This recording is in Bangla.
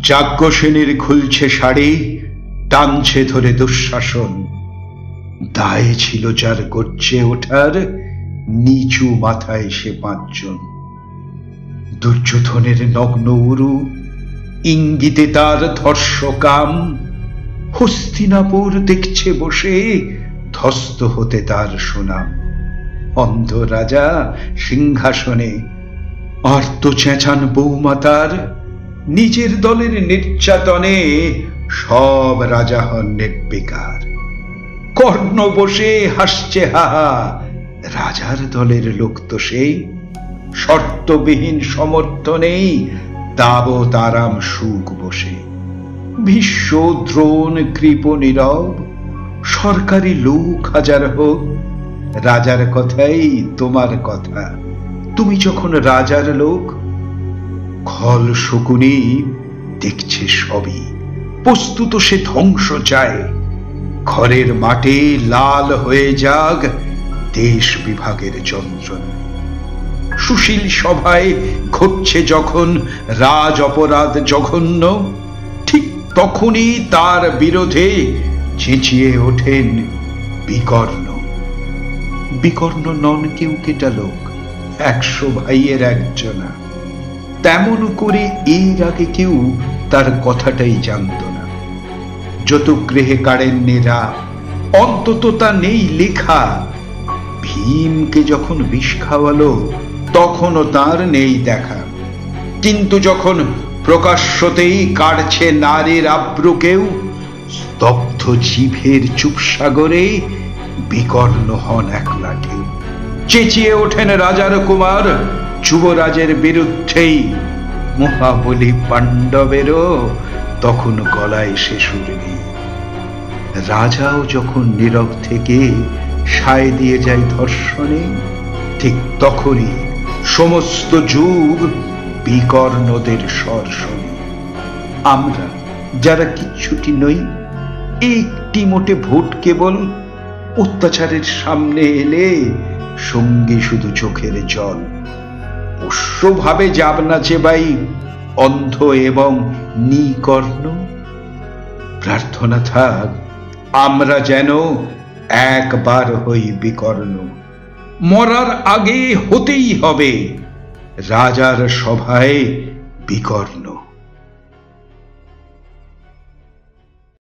যাজ্ঞসেনের খুলছে শাড়ি, টানছে ধরে দুঃশাসন। দায়ে ছিল যার গর্জে ওঠার, নিচু মাথায় সে 5 জন। দুর্যোধনের নগ্ন উরু, ইঙ্গিতে তার ধর্ষকাম। হস্তিনাপুর দেখছে বসে, ধ্বস্ত হতে তার সুনাম। অন্ধ রাজা সিংহাসনে, আর্ত চেঁচান বৌমাতার। নিজের দলের নির্যাতনে সব রাজা হন নির্বিকার। কর্ণ বসে হাসছে হাহা, রাজার দলের লোক তো সেই। শর্তবিহীন সমর্থনেই তাবৎ আরাম সুখ বসে। ভীষ্ম দ্রোণ কৃপ নীরব, সরকারি লোক হাজার হোক। রাজার কথাই তোমার কথা, তুমি যখন রাজার লোক। খল শকুনি দেখছে সবই, প্রস্তুত সে ধ্বংস চায়। ঘরের মাঠে লাল হয়ে যাক দেশ বিভাগের যন্ত্রণা। সুশীল সভায় ঘটছে যখন রাজ অপরাধ জঘন্য, ঠিক তখনই তার বিরোধে চেঁচিয়ে ওঠেন বিকর্ণ। বিকর্ণ নন কেউ কেটা লোক, 100 ভাইয়ের একজনা। তেমন করে এর আগে কেউ তার কথাটাই জানত না। যত গৃহে কারেন্নেরা, অন্তত তা নেই লেখা। ভীমকে যখন বিষ খাওয়ালো, তখনও তার নেই দেখা। কিন্তু যখন প্রকাশ্যতেই কাটছে নারীর আব্রু কেউ, স্তব্ধ জিভের চুপসাগরে বিকর্ণ হন একলা ঢেউ। চেঁচিয়ে ওঠেন রাজার কুমার, যুবরাজের বিরুদ্ধেই। মহাবলী পাণ্ডবেরও তখন গলায় সে সুর নেই। রাজাও যখন নীরব থেকে সায় দিয়ে যায় ধর্ষণে, ঠিক তখনই সমস্ত যুগ বিকর্ণদের স্বর শোনে। আমরা যারা কিচ্ছুটি নই, একটি মোটে ভোট কেবল, অত্যাচারের সামনে এলে সঙ্গে শুধু চোখের জল। পোষ্যভাবে যাবনা চেবাই অন্ধ এবং নিকর্ণ। প্রার্থনা থাক আমরা যেন একবার হই বিকর্ণ। মরার আগে হতেই হবে রাজার সভায় বিকর্ণ।